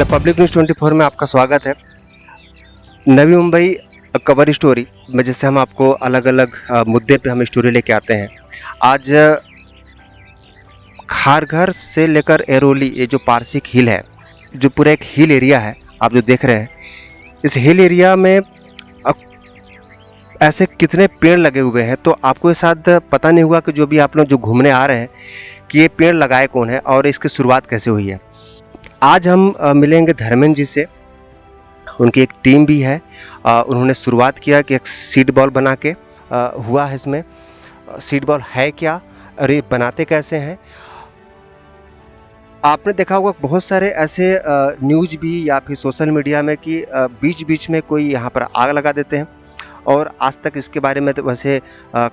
The public news 24 में आपका स्वागत है। नवी मुंबई कवर स्टोरी में जैसे हम आपको अलग अलग मुद्दे पे हम स्टोरी लेके आते हैं। आज खारघर से लेकर एरोली, ये जो पारसिक हिल है, जो पूरा एक हिल एरिया है आप जो देख रहे हैं, इस हिल एरिया में ऐसे कितने पेड़ लगे हुए हैं तो आपको ये शायद पता नहीं हुआ कि जो भी आप लोग जो घूमने आ रहे हैं कि ये पेड़ लगाए कौन है और इसकी शुरुआत कैसे हुई है। आज हम मिलेंगे धर्मेंद्र जी से। उनकी एक टीम भी है। उन्होंने शुरुआत किया कि एक सीड बॉल बना के हुआ है। इसमें सीड बॉल है क्या और ये बनाते कैसे हैं। आपने देखा होगा बहुत सारे ऐसे न्यूज़ भी या फिर सोशल मीडिया में कि बीच बीच में कोई यहाँ पर आग लगा देते हैं और आज तक इसके बारे में तो वैसे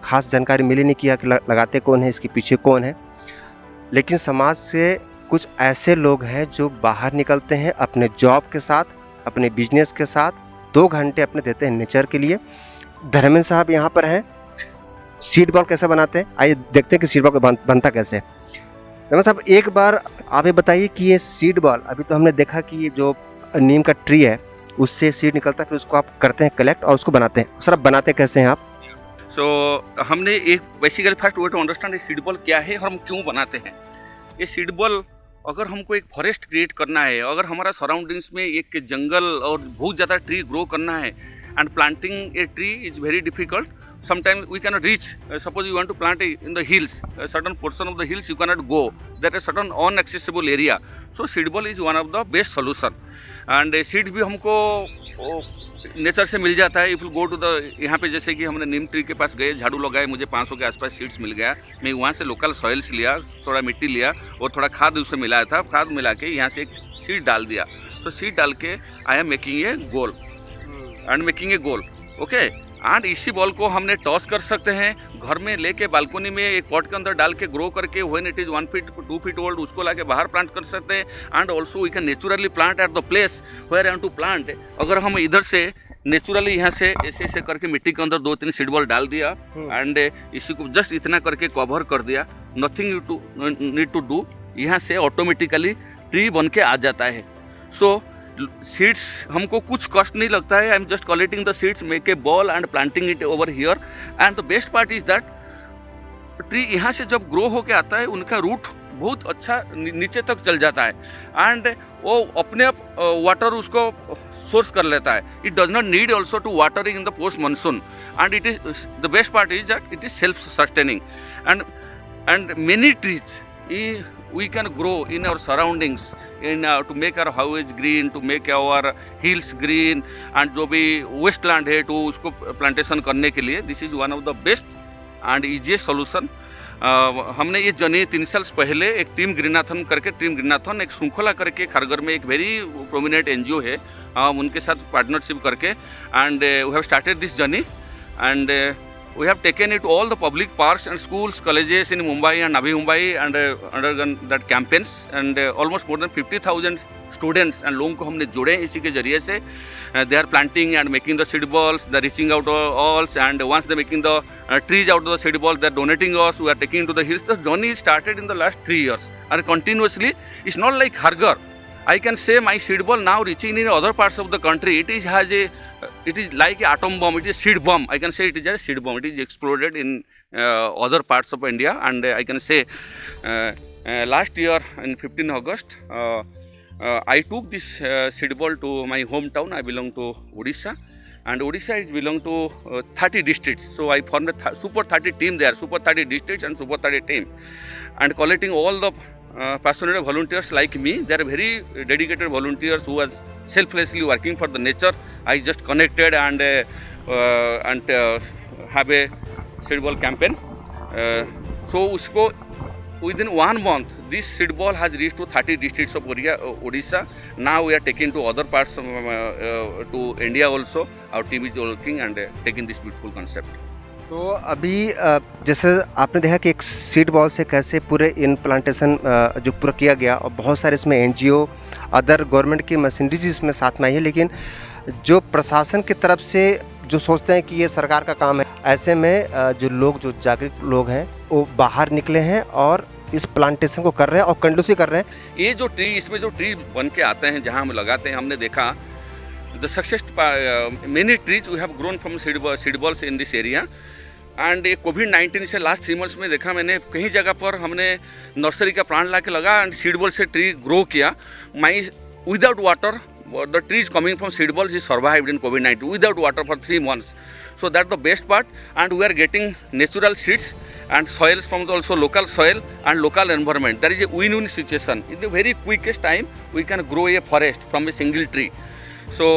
खास जानकारी मिली नहीं किया कि लगाते कौन है, इसके पीछे कौन है। लेकिन समाज से कुछ ऐसे लोग हैं जो बाहर निकलते हैं अपने जॉब के साथ, अपने बिजनेस के साथ, 2 घंटे अपने देते हैं नेचर के लिए। धर्मेंद्र साहब यहाँ पर हैं। सीड बॉल कैसे बनाते हैं, आइए देखते हैं कि सीड बॉल बनता कैसे है। धर्मेंद्र साहब, एक बार आप ये बताइए कि ये सीड बॉल, अभी तो हमने देखा कि ये जो नीम का ट्री है उससे सीड निकलता है, फिर उसको आप करते हैं कलेक्ट और उसको बनाते हैं। सर, आप बनाते कैसे हैं आप? हमने एक basically first way to understand ये सीड बॉल क्या है और हम क्यों बनाते हैं। ये सीड बॉल, अगर हमको एक फॉरेस्ट क्रिएट करना है, अगर हमारा सराउंडिंग्स में एक जंगल और बहुत ज़्यादा ट्री ग्रो करना है, and planting a tree is very difficult. Sometimes we cannot reach. Suppose you want to plant in the hills, a certain portion of the hills you cannot go. That is certain unaccessible area. So seed ball is one of the best solution. And seeds भी हमको nature से मिल जाता है। If you go to the, यहाँ पे जैसे कि हमने नीम ट्री के पास गए, झाड़ू लगाए, मुझे 500 के आसपास सीड्स मिल गया। मैं वहाँ से लोकल सॉइल्स लिया, थोड़ा मिट्टी लिया और थोड़ा खाद उससे मिलाया था। खाद मिला के यहाँ से एक सीड डाल दिया। सो सीड डाल के I am making a goal and making a goal, okay. And इसी बॉल को हमने टॉस कर सकते हैं, घर में लेके बालकोनी में एक पॉट के अंदर डाल के ग्रो करके, when it is 1 feet 2 feet old, उसको लाके बाहर प्लांट कर सकते हैं। And also we can naturally plant at the place where I want to plant. अगर हम इधर से नेचुरली यहाँ से ऐसे ऐसे करके मिट्टी के अंदर 2-3 सीड बॉल डाल दिया एंड इसी को जस्ट इतना करके कवर कर दिया, nothing to need to do, यहाँ से ऑटोमेटिकली ट्री बन के आ जाता है। सो सीड्स हमको कुछ कॉस्ट नहीं लगता है। I am just collecting the seeds, make a ball and planting it over here. And the best part is that tree यहाँ से जब ग्रो होके आता है, उनका रूट बहुत अच्छा नीचे तक चल जाता है एंड वो अपने आप वाटर उसको सोर्स कर लेता है। It does not need also to watering in the post monsoon. And it is the best part is that it is self sustaining and many trees we can grow in our surroundings in to make our houses green, to make our hills green, and जो भी Westland है तो उसको plantation करने के लिए this is one of the best and easiest solution. हमने ये जर्नी 3 साल पहले एक टीम ग्रीनाथन करके, टीम ग्रीनाथन एक श्रृंखला करके खारघर में एक वेरी प्रोमिनेंट एनजीओ है, उनके साथ पार्टनरशिप करके and we have started this journey and we have taken it to all the public parks and schools, colleges in Mumbai and Navi Mumbai and undergone that campaigns and almost more than 50,000 students and लोगों को हमने जोड़े इसी के जरिए से। They are planting and making the seed balls, they are reaching out to all, and once they are making the trees out of the seed balls, they are donating us, we are taking to the hills. The journey started in the last 3 years and continuously. It's not like Kharghar. I can say my seed ball now reaching in other parts of the country. It is like an atom bomb. It is a seed bomb. I can say it is a seed bomb. It is exploded in other parts of India. And I can say last year in 15 August, I took this seed ball to my hometown. I belong to Odisha. And Odisha is belong to 30 districts. So I formed a Super 30 team there. Super 30 districts and Super 30 team. And collecting all the passionate volunteers like me. They are very dedicated volunteers who was selflessly working for the nature. I just connected and have a seed ball campaign. So usko within 1 month this seed ball has reached to 30 districts of Odisha. Now we are taking to other parts of, to India also. Our team is working and taking this beautiful concept. तो अभी जैसे आपने देखा कि एक seed ball से कैसे पूरे इन प्लांटेशन जो पूरा किया गया और बहुत सारे इसमें एनजीओ, अदर गवर्नमेंट की मशीनरीज इसमें साथ में आई है, लेकिन जो प्रशासन की तरफ से जो सोचते हैं कि ये सरकार का काम है, ऐसे में जो लोग, जो जागरूक लोग हैं वो बाहर निकले हैं और इस प्लांटेशन को कर रहे हैं और कंडूसिव कर रहे हैं। ये जो ट्री, इसमें जो ट्री बन के आते हैं जहाँ हम लगाते हैं, हमने देखा the success many trees we have grown from seed balls in this area. And ये कोविड-19 से लास्ट 3 मंथ्स में देखा मैंने कहीं जगह पर हमने नर्सरी का प्लांट ला के लगा एंड सीड बॉल से ट्री ग्रो किया। My without water the trees coming from seed balls is survived in COVID-19 without water for 3 months. So that's the best part, and we are getting natural seeds and soils from the also local soil and local environment. That is a win-win situation. In the very quickest time, we can grow a forest from a single tree. So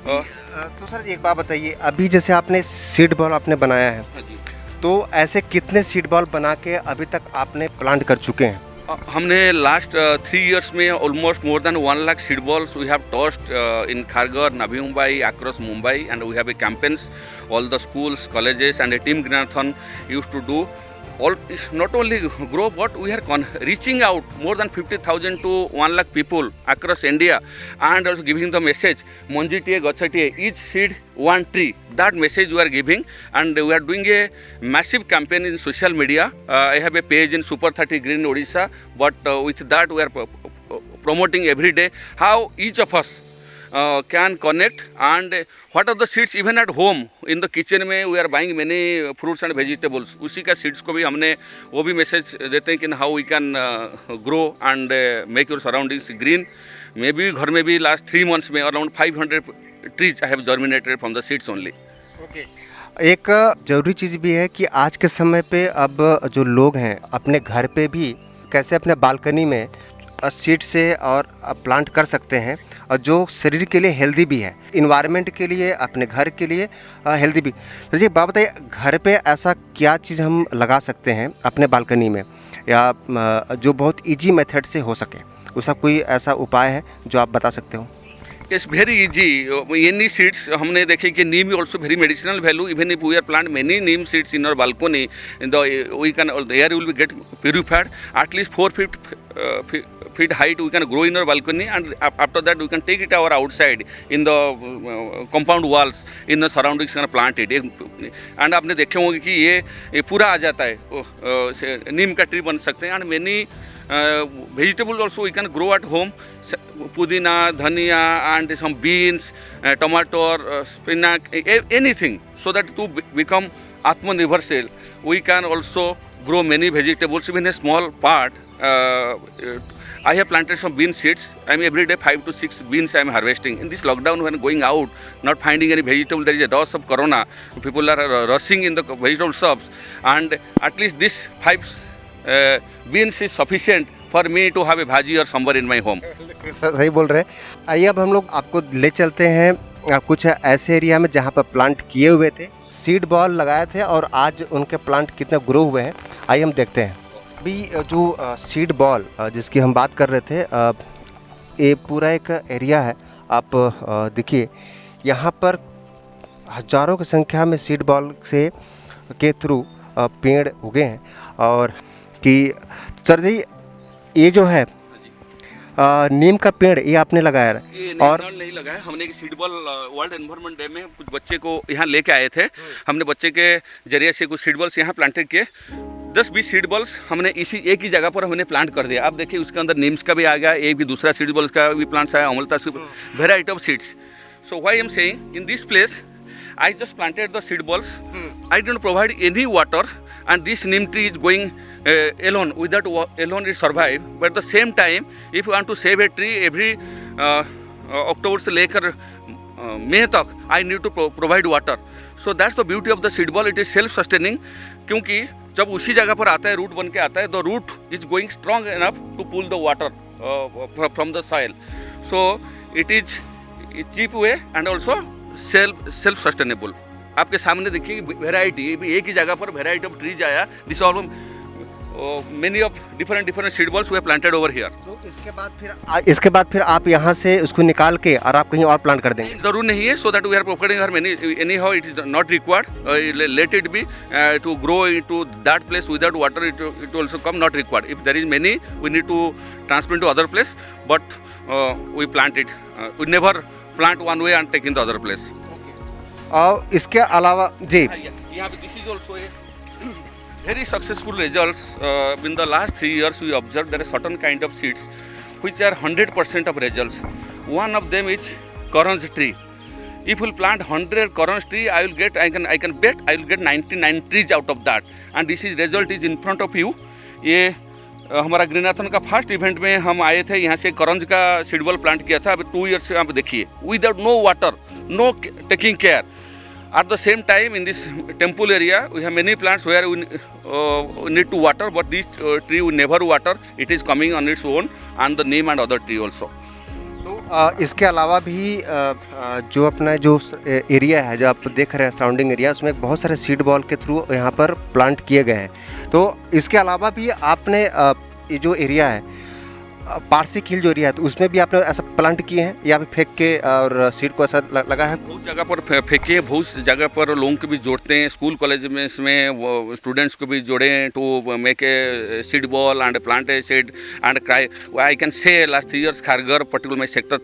तो sir एक बात बताइए, अभी जैसे आपने seed ball आपने बनाया है, हाँ जी, तो ऐसे कितने सीड बॉल बना के अभी तक आपने प्लांट कर चुके हैं? हमने लास्ट 3 years में almost more than 1 lakh seed balls we have tossed in Kharghar, Navi Mumbai, across Mumbai, and we have a campaigns all the schools, colleges and a team Greenathon use to do all is not only grow but we are reaching out more than 50,000 to 1 lakh people across India and also giving the message monjitiye gachatiye each seed one tree. That message we are giving, and we are doing a massive campaign in social media. I have a page in Super 30 Green Odisha, but with that we are promoting every day how each of us can connect and what are the seeds even at home in the kitchen में we are buying many fruits and vegetables. उसी का seeds को भी हमने वो भी message देते हैं कि how we can grow and make your surroundings green. मे भी घर में भी last 3 months में around 500 trees I have germinated from the seeds only. Okay. एक ज़रूरी चीज़ भी है कि आज के समय पे अब जो लोग हैं अपने घर पे भी कैसे अपने बालकनी में सीड से और प्लांट कर सकते हैं, और जो शरीर के लिए हेल्दी भी है, इन्वायरमेंट के लिए, अपने घर के लिए हेल्दी भी। तो जी बात बताइए, घर पे ऐसा क्या चीज़ हम लगा सकते हैं अपने बालकनी में, या जो बहुत इजी मेथड से हो सके, उसका कोई ऐसा उपाय है जो आप बता सकते हो? It's very easy. Any seeds हमने देखे कि neem is also very medicinal value. Even if we are plant many neem seeds in our balcony, the air will be get purified. At least 4 feet height we can grow in our balcony, and after that we can take it our outside in the compound walls in the surroundings and plant it. And आपने देखे होंगे कि ये पूरा आ जाता है, नीम का tree बन सकते हैं। and many vegetables also we can grow at home, pudina, dhania and some beans, tomato, spinach, anything, so that to become atmanirbharshil we can also grow many vegetables. Even a small part, I have planted some bean seeds. I mean every day 5 to 6 beans I am harvesting. In this lockdown, when going out not finding any vegetable, there is a dose of corona, people are rushing in the vegetable shops, and at least this 5 beans is sufficient for me to have a bhaji or sambar in my home. सही बोल रहे हैं। आइए अब हम लोग आपको ले चलते हैं कुछ ऐसे एरिया में जहाँ पर प्लांट किए हुए थे, सीड बॉल लगाए थे, और आज उनके प्लांट कितने ग्रो हुए हैं, आइए हम देखते हैं। अभी जो सीड बॉल जिसकी हम बात कर रहे थे, ये पूरा एक एरिया है। आप देखिए यहाँ पर हज़ारों की संख्या में सीड बॉल से के थ्रू पेड़ उगे हैं। और कि सर जी ये जो है नीम का पेड़, ये आपने लगाया है? ये और नहीं लगाया, हमने एक seed ball world environment day में कुछ बच्चे को यहाँ लेके आए थे। हमने बच्चे के जरिए से कुछ सीड बॉल्स यहाँ प्लांटेड किए। 10-20 सीड बॉल्स हमने इसी एक ही जगह पर हमने प्लांट कर दिया। आप देखिए उसके अंदर नीम्स का भी आ गया, एक भी दूसरा सीड बॉल्स का भी प्लांट्स आया, अमलता, variety of seeds. So why I am saying in this place I just planted the seed balls. I didn't provide any water, and this neem tree is going alone. Without alone it survive. But at the same time, if you want to save a tree, every October से लेकर May तक I need to provide water. So that's the beauty of the seed ball. It is self-sustaining. क्योंकि जब उसी जगह पर आता है, रूट बन के आता है, the root is going strong enough to pull the water from the soil. So it is a cheap way and also self sustainable. आपके सामने देखिए वेराइटी, एक ही जगह पर वेराइटी ऑफ ट्रीज आया। This all many of different seed balls way planted over here. तो इसके बाद फिर आप यहाँ से उसको निकाल के और आप कहीं और प्लांट कर देंगे? जरूर नहीं है, so that we are providing her many any how it is not required, let it be to grow into that place without water, it also come not required. If there is many we need to transplant to other place, but we plant it, we never plant one way and take in the other place. और इसके अलावा जी यहाँ पे this is also a very successful results. In the last 3 years, we observed there are certain kind of seeds which are 100% of results. One of them is currant tree. If we plant 100 currant tree, I can bet I will get 99 trees out of that. And this is result is in front of you. ये हमारा ग्रीनाथन का first event में हम आए थे, यहाँ से करंज का सीडबॉल प्लांट किया था. अभी 2 years से आप देखिए, without no water, no taking care. At the same time, in this temple area, we have many plants where we need to water, but this tree we never water. It is coming on its own, and the neem and other tree also. तो इसके अलावा भी जो अपना जो area है, जो आप देख रहे हैं सराउंडिंग एरिया, उसमें बहुत सारे सीड बॉल के थ्रू यहाँ पर प्लांट किए गए हैं. तो इसके अलावा भी आपने ये जो एरिया है पारसी खील जो एरिया है, तो उसमें भी आपने ऐसा प्लांट किए हैं या फिर फेंक के और सीड को ऐसा लगा है? बहुत जगह पर फेंके, बहुत जगह पर लोगों को भी जोड़ते हैं. स्कूल कॉलेज में इसमें वो स्टूडेंट्स को भी जोड़े हैं to make a seed ball and plant a seed and I can say last 3 years Kharghar particular my sector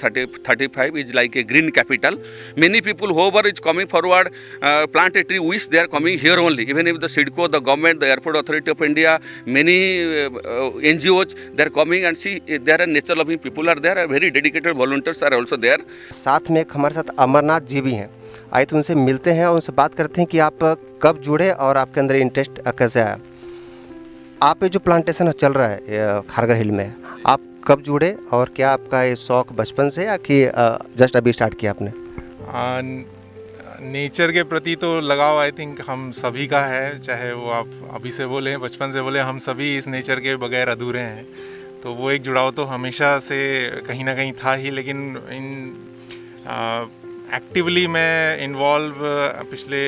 35 is like a green capital. Many people however is coming forward plant a tree which they are coming here only. Even if the CIDCO, the government, the airport authority of India, many NGOs they are coming and see there are nature loving people are there, very dedicated volunteers are also there. साथ में एक हमारे साथ अमरनाथ जी भी हैं. आइए तो उनसे मिलते हैं और उनसे बात करते हैं कि आप कब जुड़े और आपके अंदर इंटरेस्ट कैसे आया. आप ये जो प्लांटेशन चल रहा है खारगर हिल में, आप कब जुड़े और क्या आपका ये शौक बचपन से या कि जस्ट अभी स्टार्ट किया आपने? नेचर के प्रति तो लगाव आई थिंक हम सभी का है, चाहे वो आप अभी से बोले, बचपन से बोले, हम सभी इस नेचर के बगैर अधूरे हैं. तो वो एक जुड़ाव तो हमेशा से कहीं ना कहीं था ही, लेकिन एक्टिवली मैं इन्वॉल्व पिछले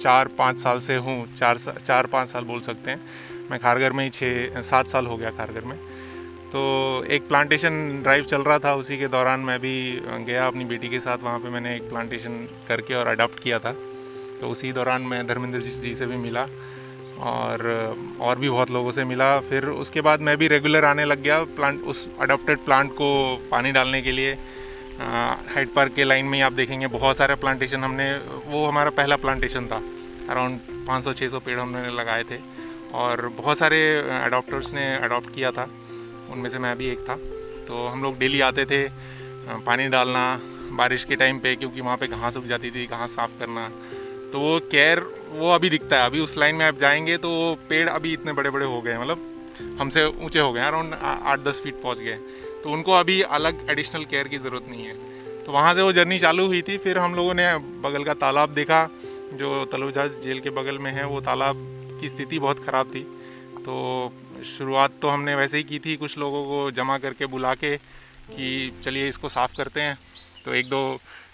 4-5 साल से हूँ. 4-5 साल बोल सकते हैं. मैं खारगर में ही 6-7 साल हो गया खारगर में. तो एक प्लांटेशन ड्राइव चल रहा था, उसी के दौरान मैं भी गया अपनी बेटी के साथ. वहाँ पे मैंने एक प्लांटेशन करके और अडॉप्ट किया था. तो उसी दौरान मैं धर्मेंद्र जी से भी मिला और भी बहुत लोगों से मिला. फिर उसके बाद मैं भी रेगुलर आने लग गया प्लांट, उस अडॉप्टेड प्लांट को पानी डालने के लिए. हाइड पार्क के लाइन में ही आप देखेंगे बहुत सारे प्लांटेशन हमने, वो हमारा पहला प्लांटेशन था. अराउंड 500-600 पेड़ हमने लगाए थे और बहुत सारे अडॉप्टर्स ने अडॉप्ट किया था, उनमें से मैं भी एक था. तो हम लोग डेली आते थे पानी डालना बारिश के टाइम पे, क्योंकि वहाँ पे घास उग जाती थी, घास साफ़ करना. तो वो केयर वो अभी दिखता है. अभी उस लाइन में आप जाएंगे तो वो पेड़ अभी इतने बड़े बड़े हो गए, मतलब हमसे ऊंचे हो गए, अराउंड 8-10 फीट पहुंच गए. तो उनको अभी अलग एडिशनल केयर की ज़रूरत नहीं है. तो वहाँ से वो जर्नी चालू हुई थी. फिर हम लोगों ने बगल का तालाब देखा जो तलुजा जेल के बगल में है. वो तालाब की स्थिति बहुत ख़राब थी. तो शुरुआत तो हमने वैसे ही की थी, कुछ लोगों को जमा करके बुला के कि चलिए इसको साफ़ करते हैं. तो 1-2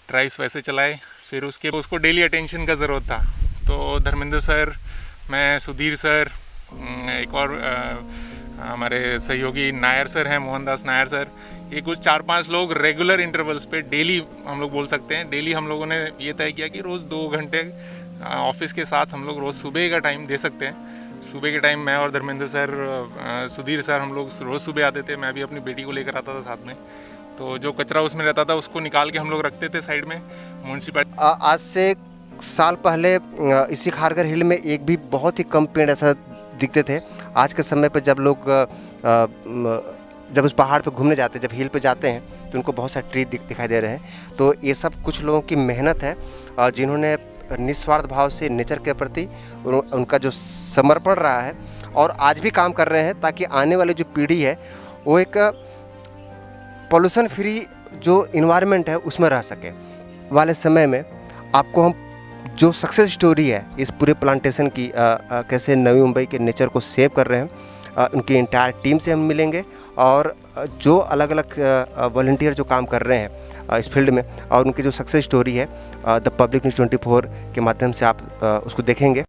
ड्राइव्स वैसे चलाए. फिर उसको डेली अटेंशन का ज़रूरत था. तो धर्मेंद्र सर, मैं, सुधीर सर, एक और हमारे सहयोगी नायर सर हैं, मोहनदास नायर सर, ये कुछ 4-5 लोग रेगुलर इंटरवल्स पे डेली, हम लोग बोल सकते हैं डेली, हम लोगों ने ये तय किया कि रोज़ 2 घंटे ऑफिस के साथ हम लोग रोज़ सुबह का टाइम दे सकते हैं. सुबह के टाइम मैं और धर्मेंद्र सर, सुधीर सर, हम लोग रोज़ सुबह आते थे. मैं भी अपनी बेटी को लेकर आता था साथ में. तो जो कचरा उसमें रहता था उसको निकाल के हम लोग रखते थे साइड में. म्यूनसिपैलिटी आज से साल पहले इसी खारगर हिल में एक भी बहुत ही कम पेड़ ऐसा दिखते थे. आज के समय पर जब लोग जब उस पहाड़ पे घूमने जाते हैं, जब हिल पे जाते हैं, तो उनको बहुत सारे ट्री दिखाई दे रहे हैं. तो ये सब कुछ लोगों की मेहनत है जिन्होंने निस्वार्थ भाव से नेचर के प्रति उनका जो समर्पण रहा है और आज भी काम कर रहे हैं, ताकि आने वाली जो पीढ़ी है वो एक पॉल्यूशन फ्री जो इन्वायरमेंट है उसमें रह सके. वाले समय में आपको हम जो सक्सेस स्टोरी है इस पूरे प्लांटेशन की, कैसे नवी मुंबई के नेचर को सेव कर रहे हैं, उनकी इंटायर टीम से हम मिलेंगे और जो अलग अलग वॉलंटियर जो काम कर रहे हैं इस फील्ड में, और उनकी जो सक्सेस स्टोरी है द पब्लिक न्यूज़ 24 के माध्यम से आप उसको देखेंगे.